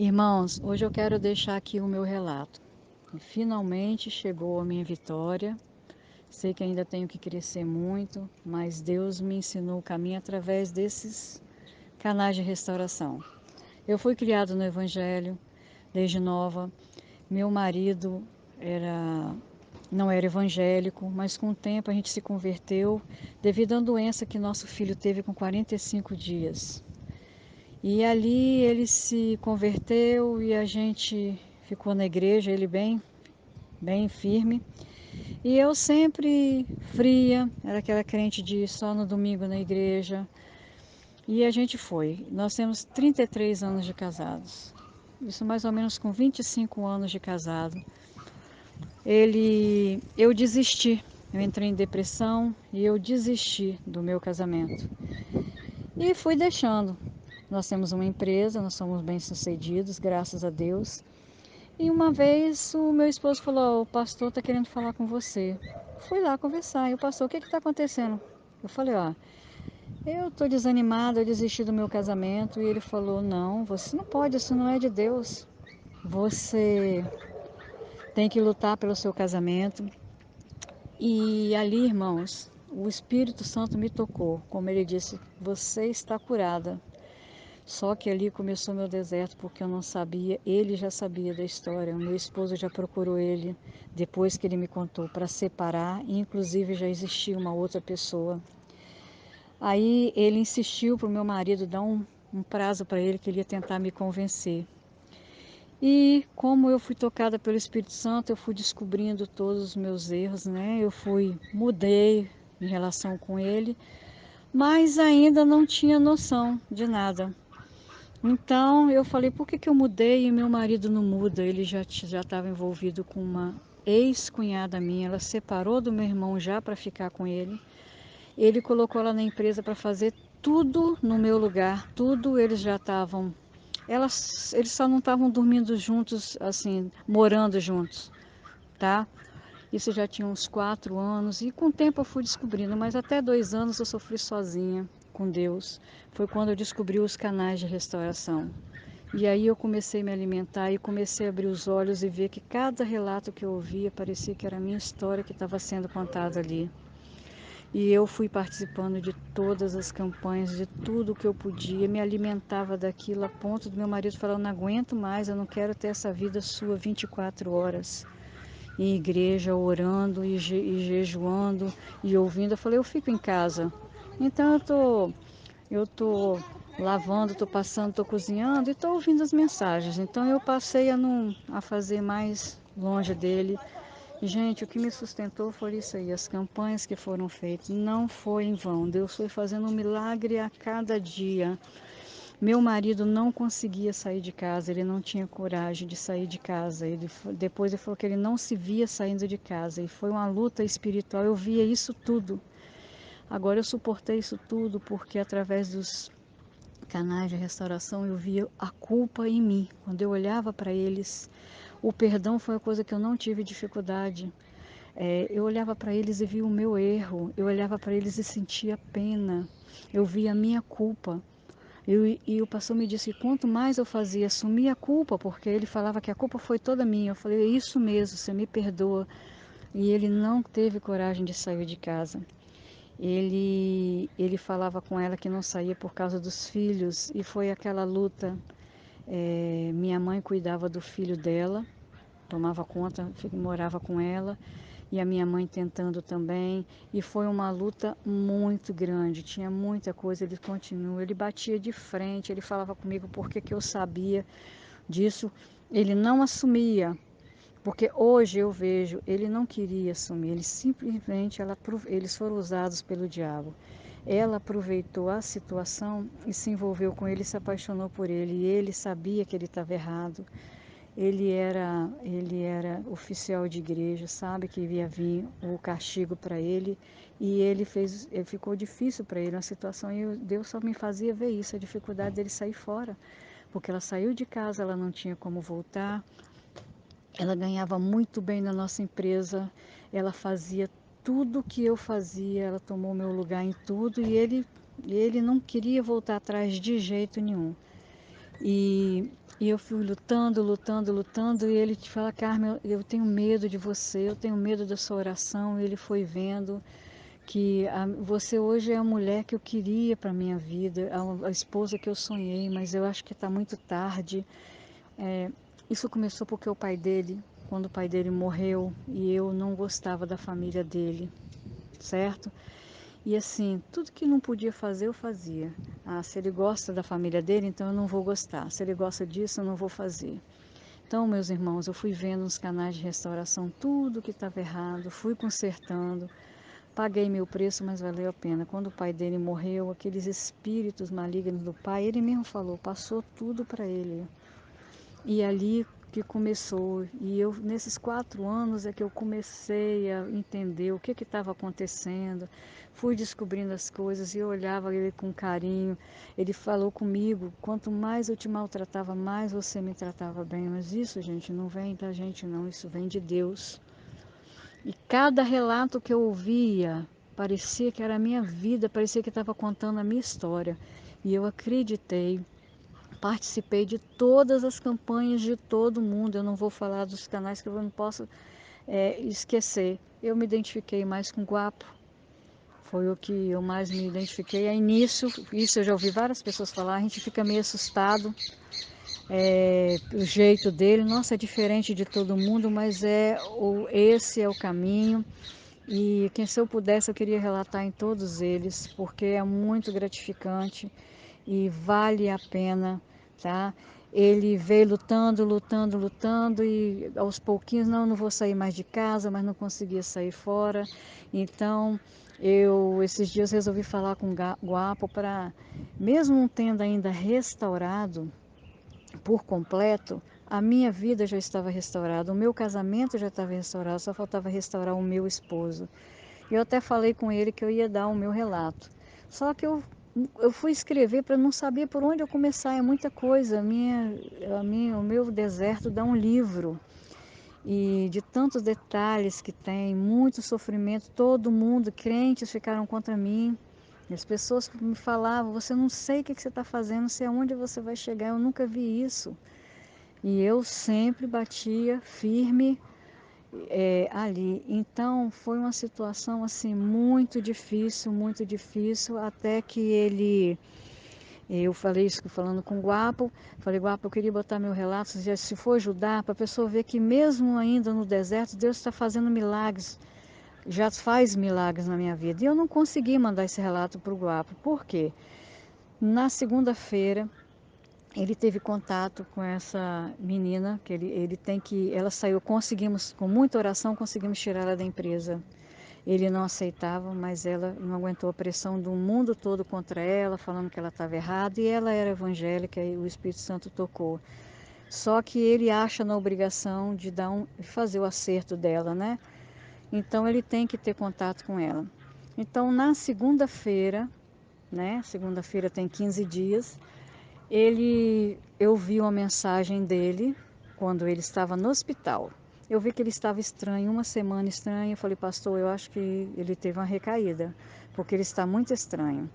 Irmãos, hoje eu quero deixar aqui o meu relato. Finalmente chegou a minha vitória. Sei que ainda tenho que crescer muito, mas Deus me ensinou o caminho através desses canais de restauração. Eu fui criado no Evangelho desde nova. Meu marido era não era evangélico, mas com o tempo a gente se converteu devido a uma doença que nosso filho teve com 45 dias. E ali ele se converteu e a gente ficou na igreja, ele bem firme. E eu sempre fria, era aquela crente de ir só no domingo na igreja. E a gente foi. Nós temos 33 anos de casados. Isso mais ou menos com 25 anos de casado. Eu desisti. Eu entrei em depressão e eu desisti do meu casamento. E fui deixando. Nós temos uma empresa, nós somos bem-sucedidos, graças a Deus. E uma vez o meu esposo falou: "O pastor está querendo falar com você." Fui lá conversar. E o pastor: "O que está acontecendo?" Eu falei: "Ó, eu estou desanimada, eu desisti do meu casamento." E ele falou: "Não, você não pode, isso não é de Deus. Você tem que lutar pelo seu casamento." E ali, irmãos, o Espírito Santo me tocou. Como ele disse: "Você está curada." Só que ali começou meu deserto, porque eu não sabia, ele já sabia da história. O meu esposo já procurou ele depois que ele me contou para separar, e inclusive já existia uma outra pessoa. Aí ele insistiu para o meu marido dar um prazo para ele, que ele ia tentar me convencer. E como eu fui tocada pelo Espírito Santo, eu fui descobrindo todos os meus erros, né? Mudei em relação com ele, mas ainda não tinha noção de nada. Então eu falei: por que eu mudei e meu marido não muda? Ele já estava envolvido com uma ex-cunhada minha, ela separou do meu irmão já para ficar com ele. Ele colocou ela na empresa para fazer tudo no meu lugar, tudo. Eles já estavam, eles só não estavam dormindo juntos, assim, morando juntos, tá? Isso já tinha uns 4 anos e com o tempo eu fui descobrindo, mas até 2 anos eu sofri sozinha com Deus. Foi quando eu descobri os canais de restauração. E aí eu comecei a me alimentar e comecei a abrir os olhos e ver que cada relato que eu ouvia parecia que era a minha história que estava sendo contada ali. E eu fui participando de todas as campanhas, de tudo que eu podia, me alimentava daquilo a ponto do meu marido falar: "Eu não aguento mais, eu não quero ter essa vida sua 24 horas em igreja, orando e jejuando e ouvindo." Eu falei: "Eu fico em casa." Então eu tô lavando, tô passando, tô cozinhando e tô ouvindo as mensagens. Então eu passei a fazer mais longe dele. Gente, o que me sustentou foi isso aí, as campanhas que foram feitas. Não foi em vão. Deus foi fazendo um milagre a cada dia. Meu marido não conseguia sair de casa, ele não tinha coragem de sair de casa. Depois ele falou que ele não se via saindo de casa. E foi uma luta espiritual. Eu via isso tudo. Agora eu suportei isso tudo porque através dos canais de restauração eu via a culpa em mim. Quando eu olhava para eles, o perdão foi uma coisa que eu não tive dificuldade. Eu olhava para eles e via o meu erro. Eu olhava para eles e sentia pena. Eu via a minha culpa. E o pastor me disse que quanto mais eu fazia, assumir a culpa, porque ele falava que a culpa foi toda minha. Eu falei: "É isso mesmo, você me perdoa." E ele não teve coragem de sair de casa. Ele falava com ela que não saía por causa dos filhos, e foi aquela luta. Minha mãe cuidava do filho dela, tomava conta, morava com ela, e a minha mãe tentando também, e foi uma luta muito grande, tinha muita coisa. Ele continua, ele batia de frente, ele falava comigo porque que eu sabia disso. Ele não assumia, porque hoje eu vejo, ele não queria assumir, ele simplesmente, eles foram usados pelo diabo. Ela aproveitou a situação e se envolveu com ele, se apaixonou por ele, e ele sabia que ele estava errado. Ele era oficial de igreja, sabe que ia vir o castigo para ele, e ficou difícil para ele a situação, e Deus só me fazia ver isso, a dificuldade dele sair fora, porque ela saiu de casa, ela não tinha como voltar. Ela ganhava muito bem na nossa empresa, ela fazia tudo que eu fazia, ela tomou meu lugar em tudo, e ele não queria voltar atrás de jeito nenhum. E E eu fui lutando, lutando, lutando, e ele te fala, Carmen, eu tenho medo de você, eu tenho medo da sua oração. E ele foi vendo que você hoje é a mulher que eu queria para minha vida, a esposa que eu sonhei, mas eu acho que está muito tarde. Isso começou porque o pai dele, quando o pai dele morreu, e eu não gostava da família dele, certo? E assim, tudo que não podia fazer, eu fazia. Se ele gosta da família dele, então eu não vou gostar. Se ele gosta disso, eu não vou fazer. Então, meus irmãos, eu fui vendo nos canais de restauração tudo que estava errado, fui consertando, paguei meu preço, mas valeu a pena. Quando o pai dele morreu, aqueles espíritos malignos do pai, ele mesmo falou, passou tudo para ele. E ali que começou, e eu nesses 4 anos é que eu comecei a entender o que estava acontecendo, fui descobrindo as coisas e eu olhava ele com carinho. Ele falou comigo, quanto mais eu te maltratava, mais você me tratava bem. Mas isso, gente, não vem da gente não, isso vem de Deus. E cada relato que eu ouvia, parecia que era a minha vida, parecia que estava contando a minha história. E eu acreditei. Participei de todas as campanhas de todo mundo. Eu não vou falar dos canais que eu não posso esquecer. Eu me identifiquei mais com o Guapo. Foi o que eu mais me identifiquei. Aí nisso, isso eu já ouvi várias pessoas falar, a gente fica meio assustado. O jeito dele, nossa, é diferente de todo mundo, mas esse é o caminho. E quem se eu pudesse, eu queria relatar em todos eles, porque é muito gratificante e vale a pena, tá? Ele veio lutando, lutando, lutando e aos pouquinhos, não vou sair mais de casa, mas não conseguia sair fora. Então, esses dias resolvi falar com o Guapo para, mesmo não tendo ainda restaurado por completo, a minha vida já estava restaurada, o meu casamento já estava restaurado, só faltava restaurar o meu esposo. Eu até falei com ele que eu ia dar o meu relato. Só que eu fui escrever para não saber por onde eu começar, é muita coisa. O meu deserto dá um livro. E de tantos detalhes que tem, muito sofrimento, todo mundo, crentes ficaram contra mim. As pessoas me falavam, você não sei o que você está fazendo, não sei aonde você vai chegar, eu nunca vi isso. E eu sempre batia firme ali. Então foi uma situação assim muito difícil, até que eu falei isso falando com o Guapo, falei, Guapo, eu queria botar meu relato, se for ajudar, para a pessoa ver que mesmo ainda no deserto, Deus está fazendo milagres, já faz milagres na minha vida. E eu não consegui mandar esse relato para o Guapo, por quê? Na segunda-feira, ele teve contato com essa menina, que ele tem que, ela saiu, conseguimos, com muita oração, conseguimos tirar ela da empresa. Ele não aceitava, mas ela não aguentou a pressão do mundo todo contra ela, falando que ela estava errada, e ela era evangélica e o Espírito Santo tocou. Só que ele acha na obrigação de fazer o acerto dela, né? Então ele tem que ter contato com ela. Então na segunda-feira, né? Segunda-feira tem 15 dias, eu vi uma mensagem dele quando ele estava no hospital. Eu vi que ele estava estranho, uma semana estranha. Eu falei, pastor, eu acho que ele teve uma recaída, porque ele está muito estranho.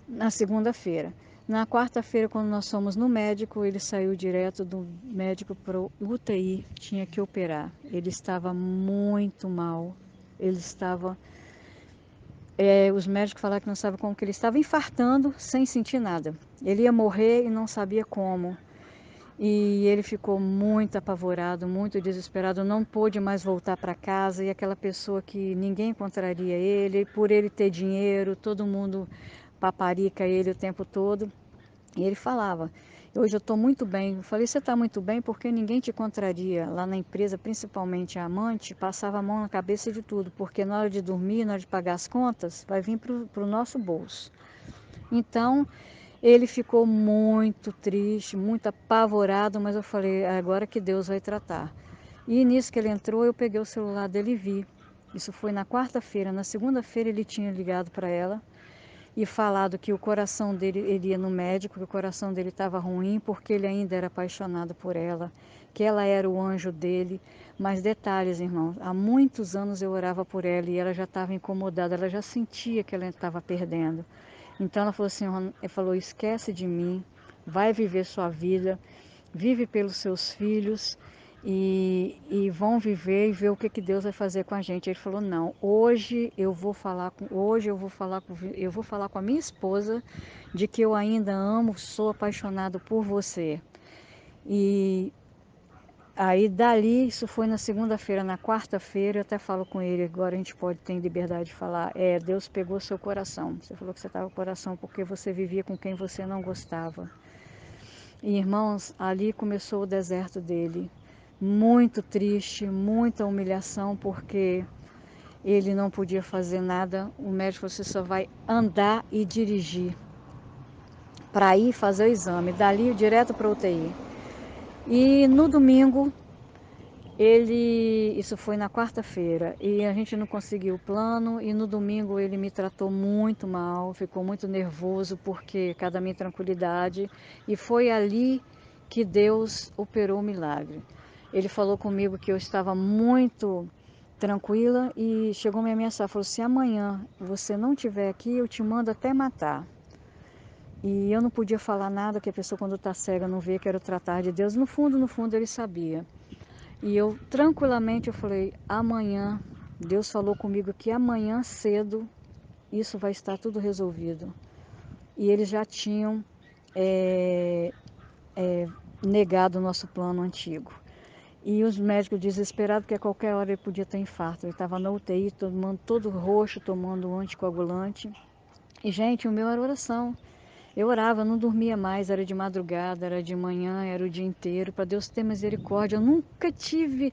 Na segunda-feira. Na quarta-feira, quando nós fomos no médico, ele saiu direto do médico para o UTI, tinha que operar. Ele estava muito mal. Ele estava. Os médicos falaram que não sabiam como que ele estava infartando sem sentir nada. Ele ia morrer e não sabia como. E ele ficou muito apavorado, muito desesperado, não pôde mais voltar para casa. E aquela pessoa que ninguém encontraria ele, por ele ter dinheiro, todo mundo paparica ele o tempo todo. E ele falava, hoje eu estou muito bem. Eu falei, você está muito bem porque ninguém te contraria. Lá na empresa, principalmente a amante, passava a mão na cabeça de tudo, porque na hora de dormir, na hora de pagar as contas, vai vir para o nosso bolso. Então, ele ficou muito triste, muito apavorado, mas eu falei, "É agora que Deus vai tratar." E nisso que ele entrou, eu peguei o celular dele e vi. Isso foi na quarta-feira. Na segunda-feira ele tinha ligado para ela e falado que o coração dele, ele ia no médico, que o coração dele estava ruim porque ele ainda era apaixonado por ela, que ela era o anjo dele. Mas detalhes, irmãos, há muitos anos eu orava por ela e ela já estava incomodada, ela já sentia que ela estava perdendo. Então ela falou assim, ele falou, esquece de mim, vai viver sua vida. vive pelos seus filhos e vão viver e ver o que Deus vai fazer com a gente. Ele falou, não, eu vou falar com a minha esposa de que eu ainda amo, sou apaixonado por você. E aí dali, isso foi na segunda-feira, na quarta-feira, eu até falo com ele, agora a gente pode ter liberdade de falar, Deus pegou seu coração. Você falou que você estava com o coração porque você vivia com quem você não gostava. E irmãos, ali começou o deserto dele. Muito triste, muita humilhação, porque ele não podia fazer nada. O médico, você só vai andar e dirigir para ir fazer o exame, dali direto para a UTI. E no domingo, isso foi na quarta-feira, e a gente não conseguiu o plano, e no domingo ele me tratou muito mal, ficou muito nervoso, porque cada minha tranquilidade, e foi ali que Deus operou o milagre. Ele falou comigo que eu estava muito tranquila e chegou a me ameaçar, falou, se amanhã você não estiver aqui, eu te mando até matar. E eu não podia falar nada, que a pessoa quando está cega não vê, que era o tratar de Deus. No fundo ele sabia. E eu tranquilamente eu falei, amanhã, Deus falou comigo que amanhã cedo isso vai estar tudo resolvido. E eles já tinham é, negado o nosso plano antigo. E os médicos desesperados, porque a qualquer hora ele podia ter infarto. Ele estava na UTI, tomando todo roxo, tomando um anticoagulante. E, gente, o meu era oração. Eu orava, não dormia mais, era de madrugada, era de manhã, era o dia inteiro, para Deus ter misericórdia. Eu nunca tive.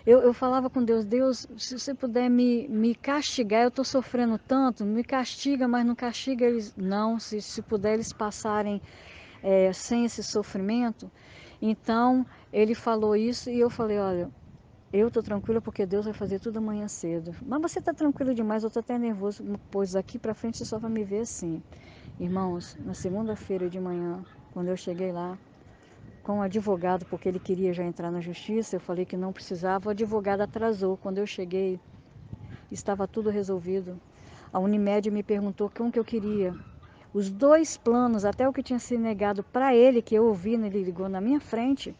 Eu falava com Deus, Deus, se você puder me castigar, eu estou sofrendo tanto, me castiga, mas não castiga eles. Não, se puder eles passarem sem esse sofrimento. Então, ele falou isso e eu falei, olha, eu estou tranquila porque Deus vai fazer tudo amanhã cedo. Mas você está tranquila demais, eu estou até nervoso, pois daqui para frente você só vai me ver assim. Irmãos, na segunda-feira de manhã, quando eu cheguei lá, com o advogado, porque ele queria já entrar na justiça, eu falei que não precisava, o advogado atrasou. Quando eu cheguei, estava tudo resolvido. A Unimed me perguntou como que eu queria. Os dois planos, até o que tinha sido negado para ele, que eu ouvi, ele ligou na minha frente,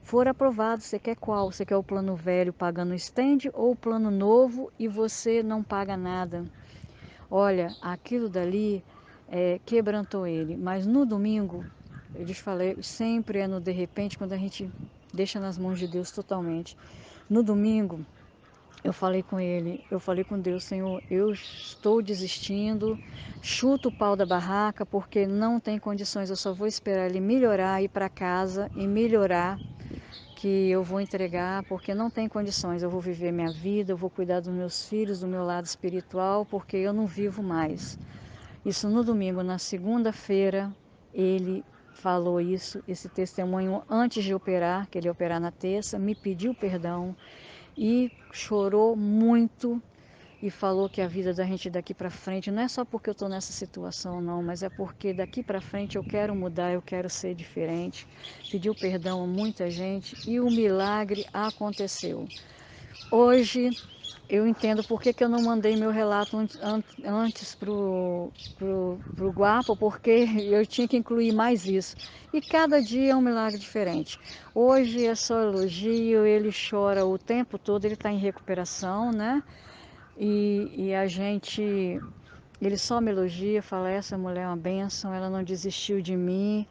foram aprovados. Você quer qual? Você quer o plano velho pagando o stand ou o plano novo e você não paga nada? Olha, aquilo dali quebrantou ele. Mas no domingo, eu te falei, sempre é no de repente, quando a gente deixa nas mãos de Deus totalmente. No domingo, eu falei com ele, eu falei com Deus, Senhor, eu estou desistindo, chuto o pau da barraca, porque não tem condições, eu só vou esperar ele melhorar, ir para casa e melhorar, que eu vou entregar, porque não tem condições, eu vou viver minha vida, eu vou cuidar dos meus filhos, do meu lado espiritual, porque eu não vivo mais. Isso no domingo. Na segunda-feira, ele falou isso, esse testemunho antes de operar, que ele ia operar na terça, me pediu perdão e chorou muito e falou que a vida da gente daqui para frente não é só porque eu estou nessa situação não, mas é porque daqui para frente eu quero mudar, eu quero ser diferente. Pediu perdão a muita gente e o milagre aconteceu. Hoje eu entendo por que eu não mandei meu relato antes pro Guapo, porque eu tinha que incluir mais isso. E cada dia é um milagre diferente. Hoje é só elogio, ele chora o tempo todo, ele está em recuperação, né? E a gente, ele só me elogia, fala, essa mulher é uma bênção, ela não desistiu de mim,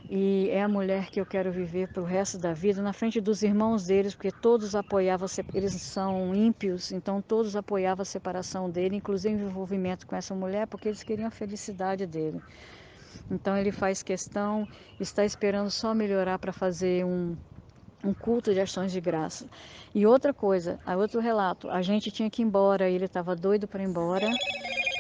e é a mulher que eu quero viver para o resto da vida, na frente dos irmãos deles, porque todos apoiavam, eles são ímpios, então todos apoiavam a separação dele, inclusive o envolvimento com essa mulher, porque eles queriam a felicidade dele. Então ele faz questão, está esperando só melhorar para fazer um culto de ações de graça. E outra coisa, outro relato, a gente tinha que ir embora, ele estava doido para ir embora,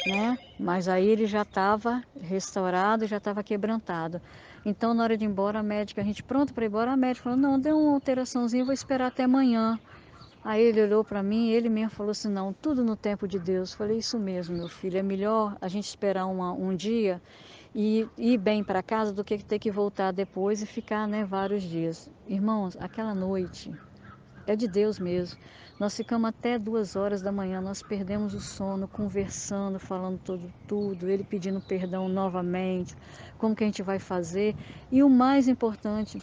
né? Mas aí ele já estava restaurado, já estava quebrantado. Então, na hora de ir embora, a médica, a gente pronto para ir embora, a médica falou, não, deu uma alteraçãozinha, vou esperar até amanhã. Aí ele olhou para mim, ele mesmo falou assim, não, tudo no tempo de Deus. Falei, isso mesmo, meu filho, é melhor a gente esperar um dia e ir bem para casa do que ter que voltar depois e ficar, né, vários dias. Irmãos, aquela noite é de Deus mesmo. Nós ficamos até 2 horas da manhã, nós perdemos o sono, conversando, falando tudo, ele pedindo perdão novamente, como que a gente vai fazer. E o mais importante,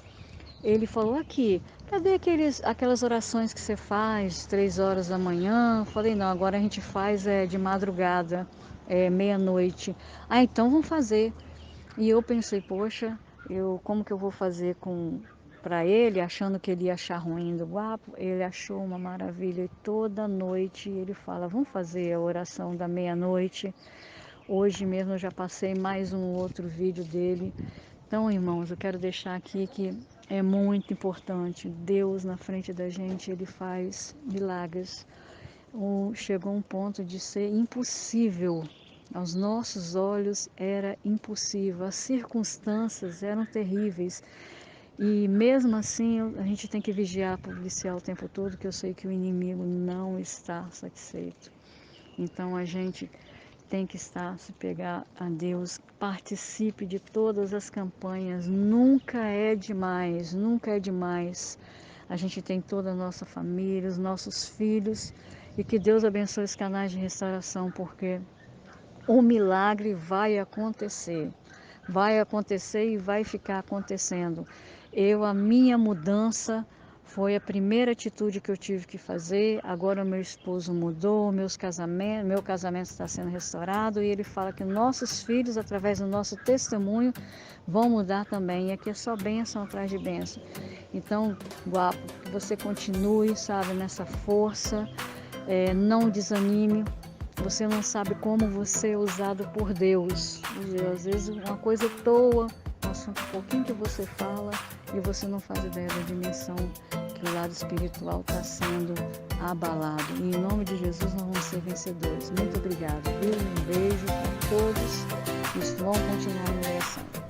ele falou aqui, cadê aquelas orações que você faz 3 horas da manhã? Eu falei, não, agora a gente faz de madrugada, meia-noite. Ah, então vamos fazer. E eu pensei, poxa, como que eu vou fazer para ele, achando que ele ia achar ruim do guapo? Ele achou uma maravilha e toda noite ele fala, vamos fazer a oração da meia-noite. Hoje mesmo eu já passei mais um outro vídeo dele. Então, irmãos, eu quero deixar aqui que é muito importante. Deus na frente da gente, ele faz milagres. Chegou um ponto de ser impossível. Aos nossos olhos era impossível. As circunstâncias eram terríveis. E mesmo assim, a gente tem que vigiar, policiar o tempo todo, que eu sei que o inimigo não está satisfeito. Então a gente tem que estar, se pegar a Deus, participe de todas as campanhas, nunca é demais, nunca é demais. A gente tem toda a nossa família, os nossos filhos, e que Deus abençoe os canais de restauração, porque o milagre vai acontecer e vai ficar acontecendo. A minha mudança foi a primeira atitude que eu tive que fazer. Agora meu esposo mudou, meu casamento está sendo restaurado e ele fala que nossos filhos, através do nosso testemunho, vão mudar também. E aqui é só bênção atrás de bênção. Então, guapo, que você continue, sabe, nessa força, não desanime. Você não sabe como você é usado por Deus. Às vezes uma coisa à toa, um assunto um pouquinho que você fala e você não faz ideia da dimensão que o lado espiritual está sendo abalado. E em nome de Jesus nós vamos ser vencedores. Muito obrigada. Um beijo para todos e vão continuar em oração.